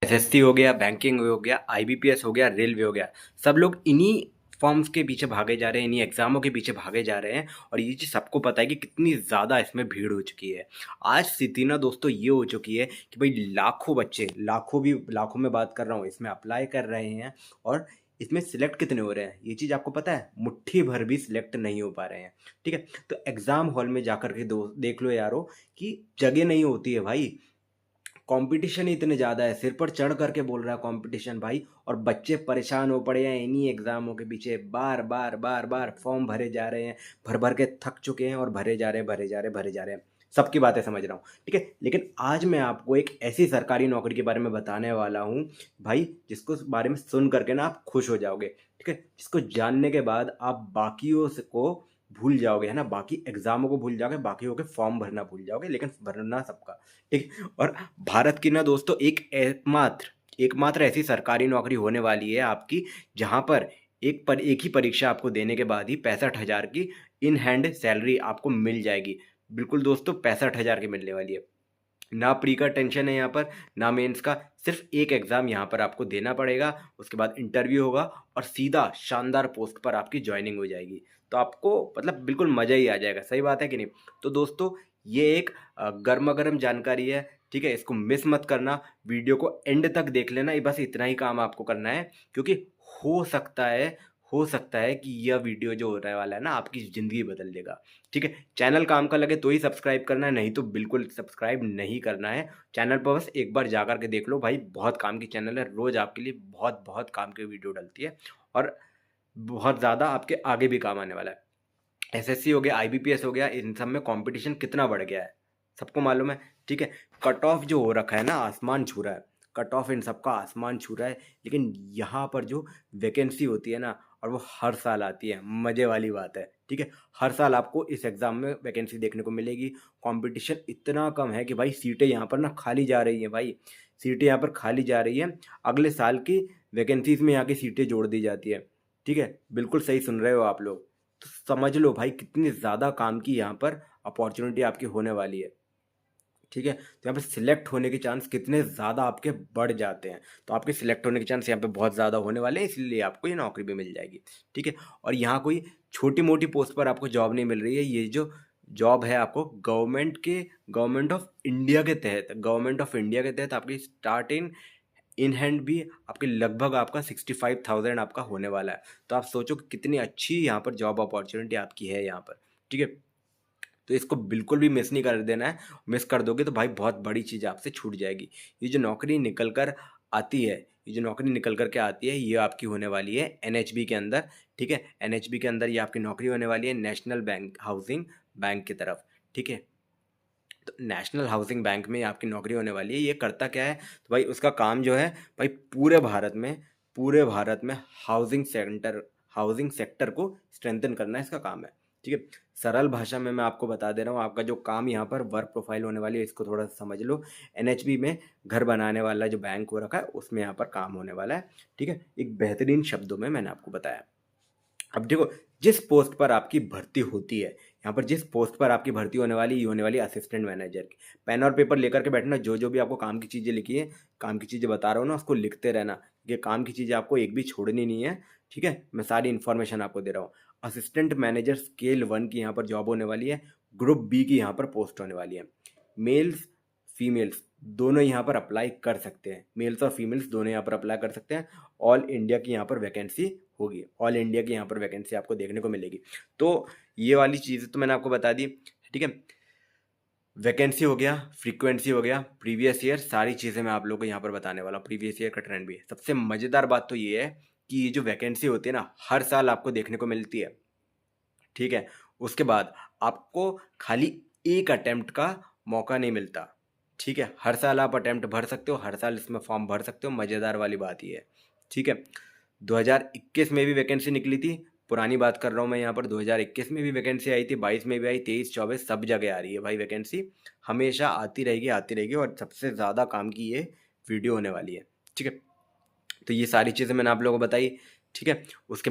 SSC हो गया, banking हो गया, आईबीपीएस हो गया, रेलवे हो गया, सब लोग इन्हीं फॉर्म्स के पीछे भागे जा रहे हैं, इन्हीं एग्जामों के पीछे भागे जा रहे हैं। और ये चीज़ सबको पता है कि कितनी ज़्यादा इसमें भीड़ हो चुकी है। आज स्थिति ना दोस्तों ये हो चुकी है कि भाई लाखों बच्चे, लाखों में बात कर रहा हूँ, इसमें अप्लाई कर रहे हैं। और इसमें सिलेक्ट कितने हो रहे हैं ये चीज़ आपको पता है? मुट्ठी भर भी सिलेक्ट नहीं हो पा रहे हैं। ठीक है, तो एग्ज़ाम हॉल में जाकर के देख लो यारो कि जगह नहीं होती है भाई। कंपटीशन ही इतने ज़्यादा है, सिर पर चढ़ करके बोल रहा है कंपटीशन भाई। और बच्चे परेशान हो पड़े हैं इन्हीं एग्जामों के पीछे, बार बार बार बार फॉर्म भरे जा रहे हैं, भर भर के थक चुके हैं और भरे जा रहे हैं, भरे जा रहे हैं, भरे जा रहे हैं। सबकी बातें समझ रहा हूँ, ठीक है। लेकिन आज मैं आपको एक ऐसी सरकारी नौकरी के बारे में बताने वाला हूँ भाई, जिसको बारे में सुन करके ना आप खुश हो जाओगे, ठीक है। जिसको जानने के बाद आप बाकियों से को भूल जाओगे, है ना, बाकी एग्जामों को भूल जाओगे, बाकियों के फॉर्म भरना भूल जाओगे, लेकिन भरना सबका, ठीक। और भारत की ना दोस्तों एकमात्र ऐसी सरकारी नौकरी होने वाली है आपकी, जहां पर एक ही परीक्षा आपको देने के बाद ही 65,000 की इन हैंड सैलरी आपको मिल जाएगी। बिल्कुल दोस्तों, 65,000 की मिलने वाली है। ना प्री का टेंशन है यहाँ पर, ना मेंस का। सिर्फ एक एग्ज़ाम यहाँ पर आपको देना पड़ेगा, उसके बाद इंटरव्यू होगा और सीधा शानदार पोस्ट पर आपकी ज्वाइनिंग हो जाएगी। तो आपको मतलब बिल्कुल मज़ा ही आ जाएगा, सही बात है कि नहीं? तो दोस्तों, ये एक गर्मा गर्म जानकारी है, ठीक है। इसको मिस मत करना, वीडियो को एंड तक देख लेना, ये बस इतना ही काम आपको करना है। क्योंकि हो सकता है हो सकता है कि यह वीडियो जो होने वाला है ना, आपकी ज़िंदगी बदल देगा, ठीक है। चैनल काम का लगे तो ही सब्सक्राइब करना है, नहीं तो बिल्कुल सब्सक्राइब नहीं करना है। चैनल पर बस एक बार जा कर के देख लो भाई, बहुत काम की चैनल है, रोज़ आपके लिए बहुत बहुत काम की वीडियो डलती है। और बहुत ज़्यादा आपके आगे भी काम आने वाला है। एसएससी हो गया, आईबीपीएस हो गया, इन सब में कंपटीशन कितना बढ़ गया है सबको मालूम है, ठीक है। कट ऑफ जो हो रखा है ना, आसमान छू रहा है। कट ऑफ इन सबका आसमान छू रहा है। लेकिन यहाँ पर जो वैकेंसी होती है ना, और वो हर साल आती है, मज़े वाली बात है, ठीक है। हर साल आपको इस एग्ज़ाम में वैकेंसी देखने को मिलेगी। कंपटीशन इतना कम है कि भाई सीटें यहाँ पर ना खाली जा रही हैं भाई। सीटें यहाँ पर खाली जा रही हैं, अगले साल की वैकेंसीज में यहाँ की सीटें जोड़ दी जाती है, ठीक है। बिल्कुल सही सुन रहे हो आप लोग। तो समझ लो भाई कितनी ज़्यादा काम की यहाँ पर अपॉर्चुनिटी आपकी होने वाली है, ठीक है। तो यहाँ पे सिलेक्ट होने के चांस कितने ज़्यादा आपके बढ़ जाते हैं। तो आपके सिलेक्ट होने के चांस यहाँ पे बहुत ज़्यादा होने वाले हैं, इसलिए आपको ये नौकरी भी मिल जाएगी, ठीक है। और यहाँ कोई छोटी मोटी पोस्ट पर आपको जॉब नहीं मिल रही है। ये जो जॉब है आपको गवर्नमेंट ऑफ इंडिया के तहत आपकी स्टार्ट इन हैंड भी आपके लगभग आपका 65,000 आपका होने वाला है। तो आप सोचो कि कितनी अच्छी यहाँ पर जॉब अपॉर्चुनिटी आपकी है यहाँ पर, ठीक है। तो इसको बिल्कुल भी मिस नहीं कर देना है। मिस कर दोगे तो भाई बहुत बड़ी चीज़ आपसे छूट जाएगी। ये जो नौकरी निकल कर आती है, ये जो नौकरी निकल कर के आती है, ये आपकी होने वाली है एनएचबी के अंदर, ठीक है। एनएचबी के अंदर ये आपकी नौकरी होने वाली है, नेशनल बैंक हाउसिंग बैंक की तरफ, ठीक है। तो नेशनल हाउसिंग बैंक में आपकी नौकरी होने वाली है। ये करता क्या है? तो भाई उसका काम जो है भाई, पूरे भारत में हाउसिंग सेक्टर को स्ट्रेंथन करना इसका काम है, ठीक है। सरल भाषा में मैं आपको बता दे रहा हूँ, आपका जो काम यहाँ पर वर्क प्रोफाइल होने वाली है, इसको थोड़ा सा समझ लो। एनएचबी में घर बनाने वाला जो बैंक हो रखा है, उसमें यहाँ पर काम होने वाला है, ठीक है। एक बेहतरीन शब्दों में मैंने आपको बताया। अब देखो, जिस पोस्ट पर आपकी भर्ती होती है, यहाँ पर जिस पोस्ट पर आपकी भर्ती होने वाली, ये होने वाली असिस्टेंट मैनेजर की। पेन और पेपर लेकर के बैठना, जो जो भी आपको काम की चीज़ें लिखी है, काम की चीज़ें बता रहा हूँ ना, उसको लिखते रहना। ये काम की चीज़ें आपको एक भी छोड़नी नहीं है, ठीक है। मैं सारी इन्फॉर्मेशन आपको दे रहा हूँ। असिस्टेंट मैनेजर स्केल 1 की यहाँ पर जॉब होने वाली है। ग्रुप बी की यहाँ पर पोस्ट होने वाली है। मेल्स फीमेल्स दोनों यहाँ पर अप्लाई कर सकते हैं, मेल्स और फीमेल्स दोनों यहाँ पर अप्लाई कर सकते हैं। ऑल इंडिया की यहाँ पर वैकेंसी होगी, ऑल इंडिया की यहाँ पर वैकेंसी आपको देखने को मिलेगी। तो ये वाली चीज़ें तो मैंने आपको बता दी, ठीक है। वैकेंसी हो गया, फ्रीक्वेंसी हो गया, प्रीवियस ईयर, सारी चीज़ें मैं आप लोगों को यहाँ पर बताने वाला हूँ। प्रीवियस ईयर का ट्रेंड भी है। सबसे मज़ेदार बात तो ये है कि ये जो वैकेंसी होती है ना, हर साल आपको देखने को मिलती है, ठीक है। उसके बाद आपको खाली एक अटेम्प्ट का मौका नहीं मिलता, ठीक है। हर साल आप अटेम्प्ट भर सकते हो, हर साल इसमें फॉर्म भर सकते हो। मज़ेदार वाली बात ये है, ठीक है। 2021 में भी वैकेंसी निकली थी, पुरानी बात कर रहा हूँ मैं यहाँ पर। 2021 में भी वैकेंसी आई थी, 22 में भी आई, 23 24 सब जगह आ रही है भाई वैकेंसी। हमेशा आती रहेगी, आती रहेगी। और सबसे ज़्यादा काम की ये वीडियो होने वाली है, ठीक है। तो ये सारी चीज़ें मैंने आप लोगों को बताई, ठीक है। उसके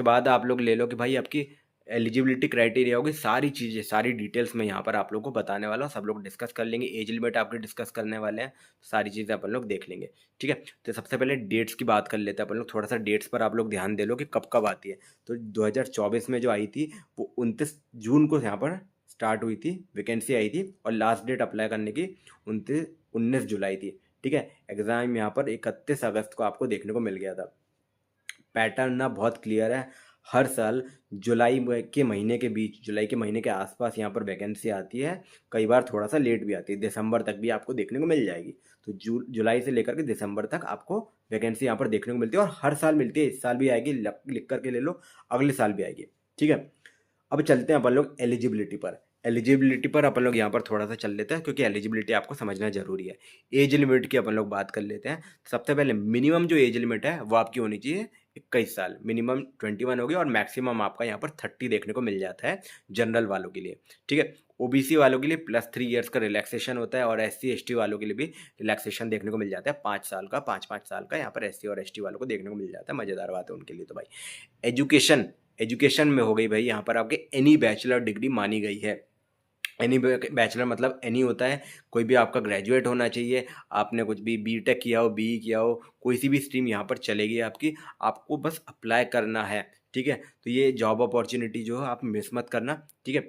बाद आप लोग ले लो कि भाई आपकी एलिजिबिलिटी क्राइटेरिया होगी, सारी चीज़ें, सारी डिटेल्स मैं यहाँ पर आप लोगों को बताने वाला हूँ, सब लोग डिस्कस कर लेंगे। एज लिमिट आपके डिस्कस करने वाले हैं, सारी चीज़ें अपन लोग देख लेंगे, ठीक है। तो सबसे पहले डेट्स की बात कर लेते हैं अपन लोग, थोड़ा सा डेट्स पर आप लोग ध्यान दे लो कि कब कब आती है। तो 2024 में जो आई थी वो 29 जून को यहाँ पर स्टार्ट हुई थी, वैकेंसी आई थी, और लास्ट डेट अप्लाई करने की 19 जुलाई थी, ठीक है। एग्ज़ाम यहाँ पर 31 अगस्त को आपको देखने को मिल गया था। पैटर्न ना बहुत क्लियर है, हर साल के महीने के बीच, जुलाई के महीने के आसपास यहाँ पर वैकेंसी आती है, कई बार थोड़ा सा लेट भी आती है, दिसंबर तक भी आपको देखने को मिल जाएगी। तो जुलाई से लेकर के दिसंबर तक आपको वैकेंसी यहाँ पर देखने को मिलती है, और हर साल मिलती है, इस साल भी आएगी, लिख करके ले लो, अगले साल भी आएगी, ठीक है। अब चलते हैं अपन लोग एलिजिबिलिटी पर। एलिजिबिलिटी पर अपन लोग यहाँ पर थोड़ा सा चल लेते हैं, क्योंकि एलिजिबिलिटी आपको समझना जरूरी है। एज लिमिट की अपन लोग बात कर लेते हैं। सबसे पहले मिनिमम जो एज लिमिट है वो आपकी होनी चाहिए 21 साल, मिनिमम 21 होगी, और मैक्सिमम आपका यहाँ पर 30 देखने को मिल जाता है जनरल वालों के लिए, ठीक है। ओबीसी वालों के लिए +3 इयर्स का रिलैक्सेशन होता है, और एससी एसटी वालों के लिए भी रिलैक्सेशन देखने को मिल जाता है 5 साल का, 5 साल का यहाँ पर एससी और एसटी वालों को देखने को मिल जाता है। मज़ेदार बात है उनके लिए। तो भाई एजुकेशन में हो गई भाई, यहाँ पर आपके एनी बैचलर डिग्री मानी गई है। एनी बैचलर मतलब एनी होता है, कोई भी आपका ग्रेजुएट होना चाहिए, आपने कुछ भी बीटेक किया हो, बीई किया हो, कोई सी भी स्ट्रीम यहाँ पर चलेगी आपकी, आपको बस अप्लाई करना है, ठीक है। तो ये जॉब अपॉर्चुनिटी जो है आप मिस मत करना, ठीक है।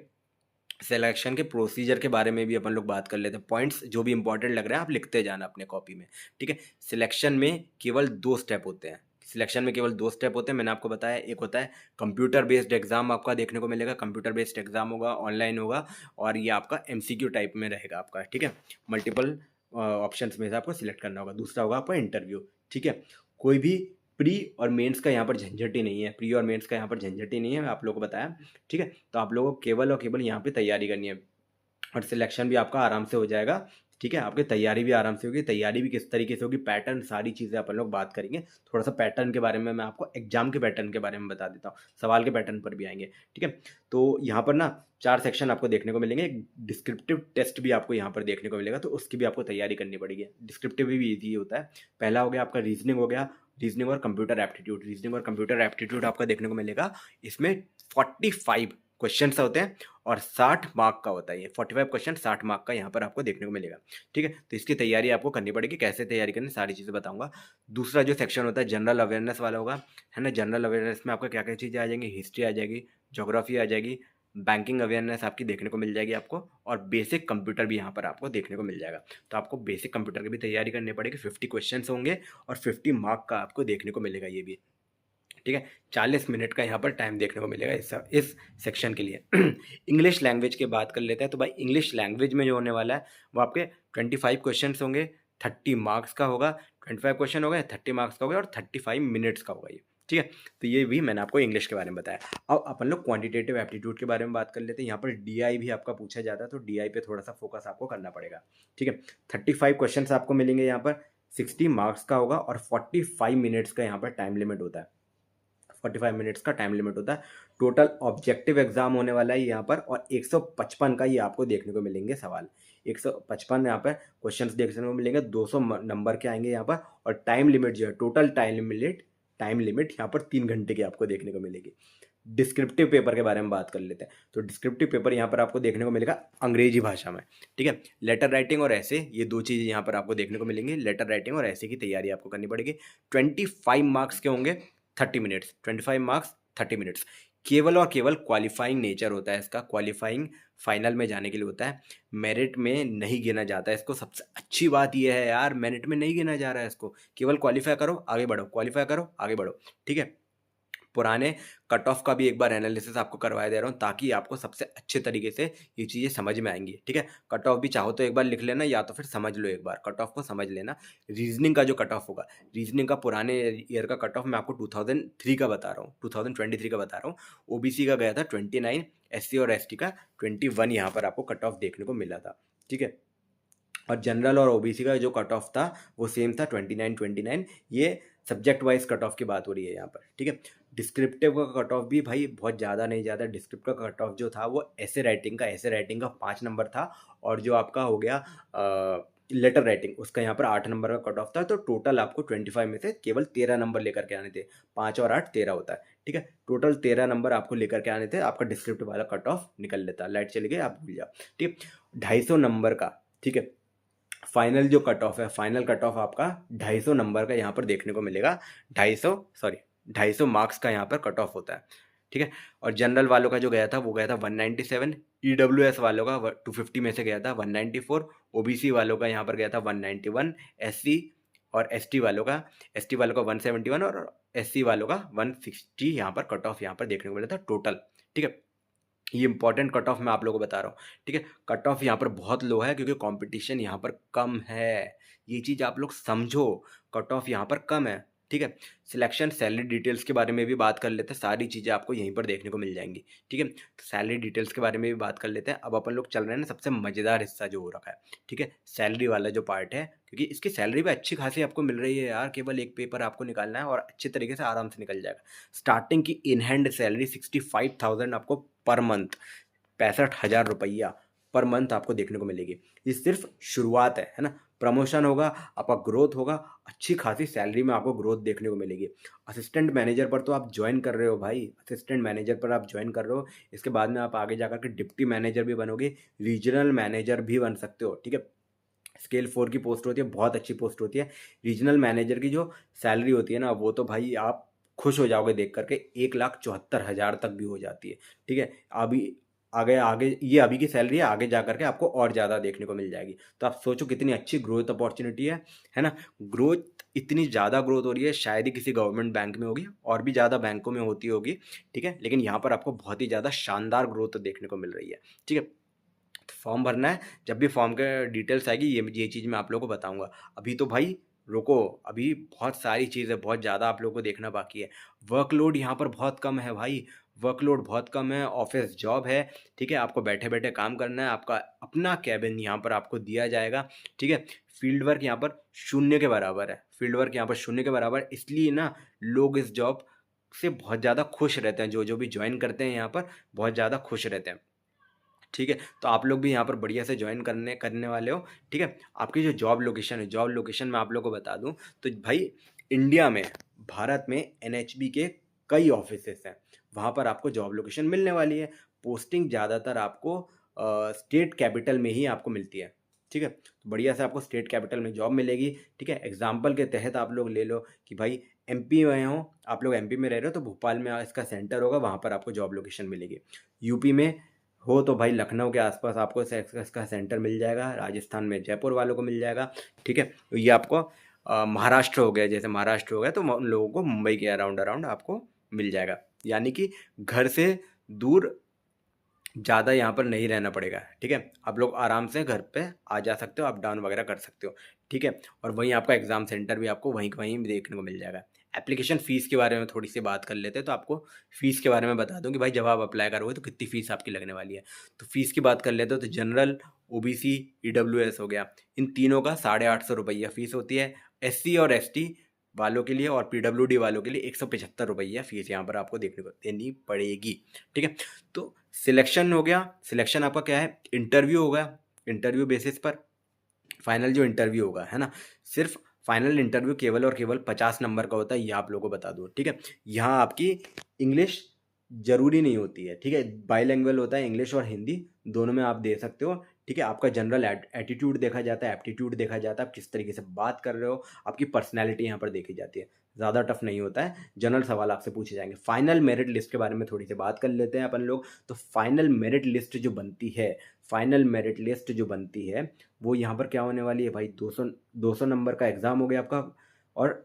सिलेक्शन के प्रोसीजर के बारे में भी अपन लोग बात कर लेते हैं, पॉइंट्स जो भी इंपॉर्टेंट लग रहे हैं आप लिखते जाना अपने कॉपी में, ठीक है। सिलेक्शन में केवल 2 स्टेप होते हैं, सिलेक्शन में केवल 2 स्टेप होते हैं, मैंने आपको बताया। एक होता है कंप्यूटर बेस्ड एग्जाम आपका देखने को मिलेगा, कंप्यूटर बेस्ड एग्जाम होगा, ऑनलाइन होगा, और ये आपका एमसीक्यू टाइप में रहेगा आपका, ठीक है। मल्टीपल ऑप्शंस में से आपको सिलेक्ट करना होगा। दूसरा होगा आपका इंटरव्यू, ठीक है। कोई भी प्री और मेंस का यहाँ पर झंझट ही नहीं है, प्री और मेंस का यहाँ पर झंझट ही नहीं है, मैं आप लोगों को बताया, ठीक है। तो आप लोगों को केवल और केवल यहाँ पे तैयारी करनी है, और सिलेक्शन भी आपका आराम से हो जाएगा, ठीक है। आपकी तैयारी भी आराम से होगी, तैयारी भी किस तरीके से होगी, पैटर्न, सारी चीज़ें अपन लोग बात करेंगे। थोड़ा सा पैटर्न के बारे में मैं आपको एग्जाम के पैटर्न के बारे में बता देता हूँ, सवाल के पैटर्न पर भी आएंगे, ठीक है। तो यहाँ पर ना 4 सेक्शन आपको देखने को मिलेंगे, एक डिस्क्रिप्टिव टेस्ट भी आपको यहाँ पर देखने को मिलेगा, तो उसकी भी आपको तैयारी करनी पड़ेगी। डिस्क्रिप्टिव भी ईजी होता है। पहला हो गया आपका रीजनिंग, हो गया रीजनिंग और कंप्यूटर एप्टीट्यूड। रीजनिंग और कंप्यूटर एप्टीट्यूड आपका देखने को मिलेगा, इसमें 45 क्वेश्चन होते हैं, और 60 मार्क का होता है। ये 45 क्वेश्चन 60 मार्क का यहाँ पर आपको देखने को मिलेगा, ठीक है। तो इसकी तैयारी आपको करनी पड़ेगी, कैसे तैयारी करनी सारी चीज़ें बताऊंगा। दूसरा जो सेक्शन होता है जनरल अवेयरनेस वाला होगा, है ना। जनरल अवेयरनेस में आपका क्या क्या चीज़ें आ जाएंगी, हिस्ट्री आ जाएगी, ज्योग्राफी आ जाएगी, बैंकिंग अवेयरनेस आपकी देखने को मिल जाएगी आपको, और बेसिक कंप्यूटर भी यहाँ पर आपको देखने को मिल जाएगा। तो आपको बेसिक कंप्यूटर की भी तैयारी करनी पड़ेगी, 50 क्वेश्चन होंगे, और 50 मार्क का आपको देखने को मिलेगा ये भी, ठीक है। 40 मिनट का यहाँ पर टाइम देखने को मिलेगा इस सेक्शन के लिए। इंग्लिश लैंग्वेज की बात कर लेते हैं। तो भाई इंग्लिश लैंग्वेज में जो होने वाला है वो आपके 25 क्वेश्चन होंगे, 30 मार्क्स का होगा, 25 क्वेश्चन होगा, 30 मार्क्स का होगा, और 35 मिनट्स का होगा ये, ठीक है। तो ये भी मैंने आपको इंग्लिश के बारे में बताया। अब अपन लोग क्वांटिटेटिव एप्टीट्यूड के बारे में बात कर लेते हैं। यहाँ पर डीआई भी आपका पूछा जाता है, तो डीआई पे थोड़ा सा फोकस आपको करना पड़ेगा, ठीक है। 35 क्वेश्चन आपको मिलेंगे यहाँ पर, 60 मार्क्स का होगा, और 45 मिनट्स का यहाँ पर टाइम लिमिट होता है, 45 मिनट्स का टाइम लिमिट होता है। टोटल ऑब्जेक्टिव एग्जाम होने वाला है यहाँ पर, और 155 का ये आपको देखने को मिलेंगे सवाल, 155 यहाँ पर क्वेश्चंस देखने को मिलेंगे, 200 नंबर के आएंगे यहाँ पर, और टाइम लिमिट जो है, टोटल टाइम लिमिट यहाँ पर 3 घंटे की आपको देखने को मिलेगी। डिस्क्रिप्टिव पेपर के बारे में बात कर लेते हैं। तो डिस्क्रिप्टिव पेपर यहाँ पर आपको देखने को मिलेगा अंग्रेजी भाषा में, ठीक है। लेटर राइटिंग और ऐसे, ये 2 चीज़ें यहाँ पर आपको देखने को मिलेंगी। लेटर राइटिंग और ऐसे की तैयारी आपको करनी पड़ेगी। 25 मार्क्स के होंगे, 30 मिनट्स, 25 मार्क्स 30 मिनट्स। केवल और केवल क्वालिफाइंग नेचर होता है इसका, क्वालिफाइंग फाइनल में जाने के लिए होता है, मेरिट में नहीं गिना जाता है इसको। सबसे अच्छी बात यह है यार, मेरिट में नहीं गिना जा रहा है इसको, केवल क्वालिफाई करो आगे बढ़ो, क्वालिफाई करो आगे बढ़ो, ठीक है। पुराने कट ऑफ का भी एक बार एनालिसिस आपको करवाया दे रहा हूँ, ताकि आपको सबसे अच्छे तरीके से ये चीज़ें समझ में आएंगी, ठीक है। कट ऑफ भी चाहो तो एक बार लिख लेना, या तो फिर समझ लो एक बार, कट ऑफ को समझ लेना। रीजनिंग का जो कट ऑफ होगा, रीजनिंग का पुराने ईयर का कट ऑफ मैं आपको 2003 का बता रहा हूँ, 2023 का बता रहा हूँ। ओबीसी का गया था 29, एससी और एसटी का 21 यहाँ पर आपको कट ऑफ देखने को मिला था, ठीक है। और जनरल और ओबीसी का जो कट ऑफ था वो सेम था, 29। ये सब्जेक्ट वाइज कट ऑफ की बात हो रही है यहाँ पर, ठीक है। डिस्क्रिप्टिव का कट ऑफ भी भाई बहुत ज़्यादा नहीं ज़्यादा। डिस्क्रिप्टिव का कट ऑफ जो था वो ऐसे राइटिंग का 5 नंबर था, और जो आपका हो गया लेटर राइटिंग उसका यहाँ पर 8 नंबर का कट ऑफ था, तो टोटल आपको 25 में से केवल 13 नंबर लेकर के आने थे। 5 और 8 13 होता है, ठीक है। टोटल 13 नंबर आपको लेकर के आने थे, आपका डिस्क्रिप्टिव वाला कट ऑफ निकल लेता। लाइट चली गई, आप भूल जाओ, ठीक है। 250 नंबर का, ठीक है, फाइनल जो कट ऑफ है, फाइनल कट ऑफ आपका 250 नंबर का यहाँ पर देखने को मिलेगा। 250 मार्क्स का यहाँ पर कट ऑफ होता है, ठीक है। और जनरल वालों का जो गया था वो गया था 197, ईडब्ल्यूएस वालों का 250 में से गया था 194, ओबीसी वालों का यहाँ पर गया था 191, एससी और एसटी वालों का 171 और एससी वालों का 160 यहाँ पर कट ऑफ यहाँ पर देखने को मिला था टोटल, ठीक है। ये इंपॉर्टेंट कट ऑफ मैं आप लोगों को बता रहा हूँ, ठीक है। कट ऑफ यहाँ पर बहुत लो है क्योंकि कंपटीशन यहाँ पर कम है, ये चीज़ आप लोग समझो। कट ऑफ यहाँ पर कम है, ठीक है। सिलेक्शन सैलरी डिटेल्स के बारे में भी बात कर लेते हैं, सारी चीज़ें आपको यहीं पर देखने को मिल जाएंगी, ठीक है। तो सैलरी डिटेल्स के बारे में भी बात कर लेते हैं। अब अपन लोग चल रहे हैं ना सबसे मज़ेदार हिस्सा जो हो रखा है, ठीक है, सैलरी वाला जो पार्ट है, क्योंकि इसकी सैलरी भी अच्छी खासी आपको मिल रही है यार। केवल एक पेपर आपको निकालना है और अच्छे तरीके से आराम से निकल जाएगा। स्टार्टिंग की इन हैंड सैलरी 65,000 आपको पर मंथ, 65,000 रुपया पर मंथ आपको देखने को मिलेगी। ये सिर्फ शुरुआत है ना। प्रमोशन होगा, आपका ग्रोथ होगा, अच्छी खासी सैलरी में आपको ग्रोथ देखने को मिलेगी। असिस्टेंट मैनेजर पर तो आप ज्वाइन कर रहे हो भाई, असिस्टेंट मैनेजर पर आप ज्वाइन कर रहे हो, इसके बाद में आप आगे जाकर के डिप्टी मैनेजर भी बनोगे, रीजनल मैनेजर भी बन सकते हो, ठीक है। स्केल 4 की पोस्ट होती है, बहुत अच्छी पोस्ट होती है। रीजनल मैनेजर की जो सैलरी होती है ना, वो तो भाई आप खुश हो जाओगे देख करके, 1,74,000 तक भी हो जाती है, ठीक है। अभी आगे आगे ये अभी की सैलरी है, आगे जा करके आपको और ज़्यादा देखने को मिल जाएगी। तो आप सोचो कितनी अच्छी ग्रोथ अपॉर्चुनिटी है ना। ग्रोथ इतनी ज़्यादा ग्रोथ हो रही है, शायद ही किसी गवर्नमेंट बैंक में होगी, और भी ज़्यादा बैंकों में होती होगी, ठीक है। लेकिन यहाँ पर आपको बहुत ही ज़्यादा शानदार ग्रोथ देखने को मिल रही है, ठीक है। फॉर्म भरना है, जब भी फॉर्म के डिटेल्स आएगी ये चीज़ मैं आप लोगों को बताऊंगा। अभी तो भाई रुको, अभी बहुत सारी चीज़ें, बहुत ज़्यादा आप लोगों को देखना बाकी है। वर्कलोड यहाँ पर बहुत कम है भाई, वर्कलोड बहुत कम है, ऑफिस जॉब है, ठीक है। आपको बैठे बैठे काम करना है, आपका अपना कैबिन यहाँ पर आपको दिया जाएगा, ठीक है। फील्ड वर्क यहाँ पर शून्य के बराबर है, फील्ड वर्क यहाँ पर शून्य के बराबर, इसलिए ना लोग इस जॉब से बहुत ज़्यादा खुश रहते हैं, जो जो भी ज्वाइन करते हैं यहाँ पर बहुत ज़्यादा खुश रहते हैं, ठीक है। तो आप लोग भी यहाँ पर बढ़िया से ज्वाइन करने करने वाले हो, ठीक है। आपकी जो जॉब लोकेशन है, जॉब लोकेशन मैं आप लोग को बता दूँ तो भाई इंडिया में, भारत में एनएचबी के कई ऑफिसेस हैं, वहाँ पर आपको जॉब लोकेशन मिलने वाली है। पोस्टिंग ज़्यादातर आपको स्टेट कैपिटल में ही आपको मिलती है, ठीक है। तो बढ़िया से आपको स्टेट कैपिटल में जॉब मिलेगी, ठीक है। एग्जाम्पल के तहत आप लोग ले लो कि भाई एमपी में हो, आप लोग एमपी में रह रहे हो तो भोपाल में इसका सेंटर होगा, वहाँ पर आपको जॉब लोकेशन मिलेगी। यूपी में हो तो भाई लखनऊ के आसपास आपको इसका सेंटर मिल जाएगा, राजस्थान में जयपुर वालों को मिल जाएगा, ठीक है। तो ये आपको महाराष्ट्र हो गया, जैसे महाराष्ट्र हो गया तो उन लोगों को मुंबई के अराउंड अराउंड आपको मिल जाएगा। यानी कि घर से दूर ज़्यादा यहाँ पर नहीं रहना पड़ेगा, ठीक है। आप लोग आराम से घर पे आ जा सकते हो, अप डाउन वगैरह कर सकते हो, ठीक है। और वहीं आपका एग्ज़ाम सेंटर भी आपको वहीं वहीं देखने को मिल जाएगा। एप्लीकेशन फ़ीस के बारे में थोड़ी सी बात कर लेते हैं, तो आपको फ़ीस के बारे में बता दूँ कि भाई जब आप अप्लाई करोगे तो कितनी फ़ीस आपकी लगने वाली है। तो फ़ीस की बात कर लेते हो तो जनरल, ओबीसी, ईडब्ल्यूएस हो गया, इन तीनों का 850 रुपया फ़ीस होती है। एससी और एसटी वालों के लिए और पीडब्ल्यूडी वालों के लिए 175 रुपया फ़ीस यहाँ पर आपको देखने को देनी पड़ेगी, ठीक है। तो सिलेक्शन हो गया, सिलेक्शन आपका क्या है, इंटरव्यू होगा, इंटरव्यू बेसिस पर फाइनल जो इंटरव्यू होगा, है ना। सिर्फ फाइनल इंटरव्यू केवल और केवल 50 नंबर का होता है, ये आप लोगों को बता दूँ, ठीक है। यहाँ आपकी इंग्लिश जरूरी नहीं होती है, ठीक है। बाईलैंग्वेज होता है, इंग्लिश और हिंदी दोनों में आप दे सकते हो, ठीक है। आपका जनरल एटीट्यूड देखा जाता है, एप्टीट्यूड देखा जाता है, आप किस तरीके से बात कर रहे हो, आपकी पर्सनैलिटी यहाँ पर देखी जाती है। ज़्यादा टफ नहीं होता है, जनरल सवाल आपसे पूछे जाएंगे। फाइनल मेरिट लिस्ट के बारे में थोड़ी सी बात कर लेते हैं अपन लोग। तो फाइनल मेरिट लिस्ट जो बनती है, फाइनल मेरिट लिस्ट जो बनती है वो यहाँ पर क्या होने वाली है भाई, 200 नंबर का एग्ज़ाम हो गया आपका, और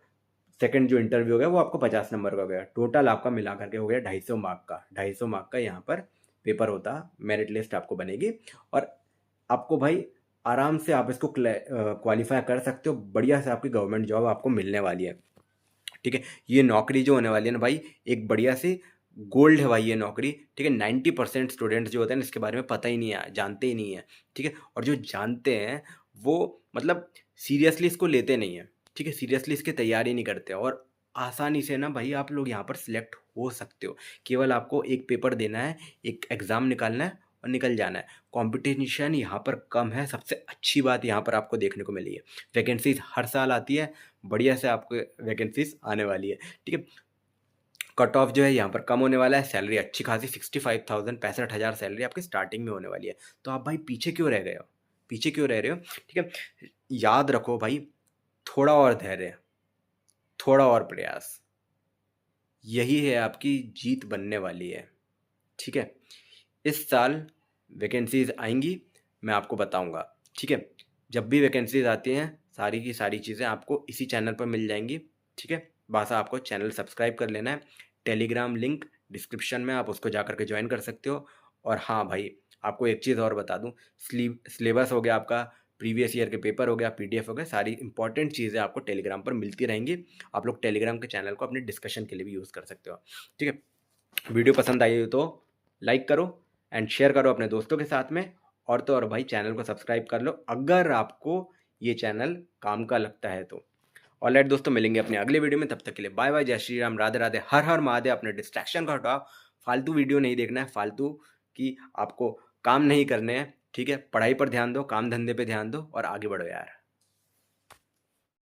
सेकंड जो इंटरव्यू हो गया वो आपको 50 नंबर का हो गया। टोटल आपका मिला करके हो गया 250 मार्क का, 250 मार्क का यहाँ पर पेपर होता, मेरिट लिस्ट आपको बनेगी। और आपको भाई आराम से आप इसको क्वालिफाई कर सकते हो, बढ़िया से आपकी गवर्नमेंट जॉब आपको मिलने वाली है, ठीक है। ये नौकरी जो होने वाली है ना भाई, एक बढ़िया सी गोल्ड है भाई ये नौकरी, ठीक है। 90% स्टूडेंट्स जो होते हैं इसके बारे में पता ही नहीं है, जानते ही नहीं है, ठीक है। और जो जानते हैं वो मतलब सीरियसली इसको लेते नहीं है, ठीक है, सीरियसली इसकी तैयारी नहीं करते। और आसानी से ना भाई आप लोग यहाँ पर सिलेक्ट हो सकते हो। केवल आपको एक पेपर देना है, एक एग्ज़ाम निकालना है, और निकल जाना है। कंपटीशन यहाँ पर कम है, सबसे अच्छी बात यहाँ पर आपको देखने को मिली है। वैकेंसीज हर साल आती है, बढ़िया से आपको वैकेंसीज आने वाली है, ठीक है। कट ऑफ जो है यहाँ पर कम होने वाला है, सैलरी अच्छी खासी 65,000 65,000 सैलरी आपकी स्टार्टिंग में होने वाली है। तो आप भाई पीछे क्यों रह गए हो, पीछे क्यों रह रहे हो, ठीक है। याद रखो भाई, थोड़ा और धैर्य, थोड़ा और प्रयास, यही है आपकी जीत बनने वाली है, ठीक है। इस साल वैकेंसीज आएंगी, मैं आपको बताऊंगा, ठीक है। जब भी वैकेंसीज आती हैं सारी की सारी चीज़ें आपको इसी चैनल पर मिल जाएंगी, ठीक है। बस आपको चैनल सब्सक्राइब कर लेना है। टेलीग्राम लिंक डिस्क्रिप्शन में, आप उसको जा करके ज्वाइन कर सकते हो। और हाँ भाई, आपको एक चीज़ और बता दूँ, सिलेबस हो गया आपका, प्रीवियस ईयर के पेपर हो गया, पीडीएफ हो गया, सारी इंपॉर्टेंट चीज़ें आपको टेलीग्राम पर मिलती रहेंगी। आप लोग टेलीग्राम के चैनल को अपने डिस्कशन के लिए भी यूज़ कर सकते हो, ठीक है। वीडियो पसंद आई हो तो लाइक करो एंड शेयर करो अपने दोस्तों के साथ में। और तो और भाई, चैनल को सब्सक्राइब कर लो अगर आपको ये चैनल काम का लगता है तो। ऑलराइट दोस्तों, मिलेंगे अपने अगले वीडियो में, तब तक के लिए बाय बाय, जय श्री राम, राधे राधे, हर हर महादेव। अपने डिस्ट्रैक्शन को हटाओ, फालतू वीडियो नहीं देखना है, फालतू की आपको काम नहीं करने हैं, ठीक है। पढ़ाई पर ध्यान दो, काम धंधे पे ध्यान दो और आगे बढ़ो यार।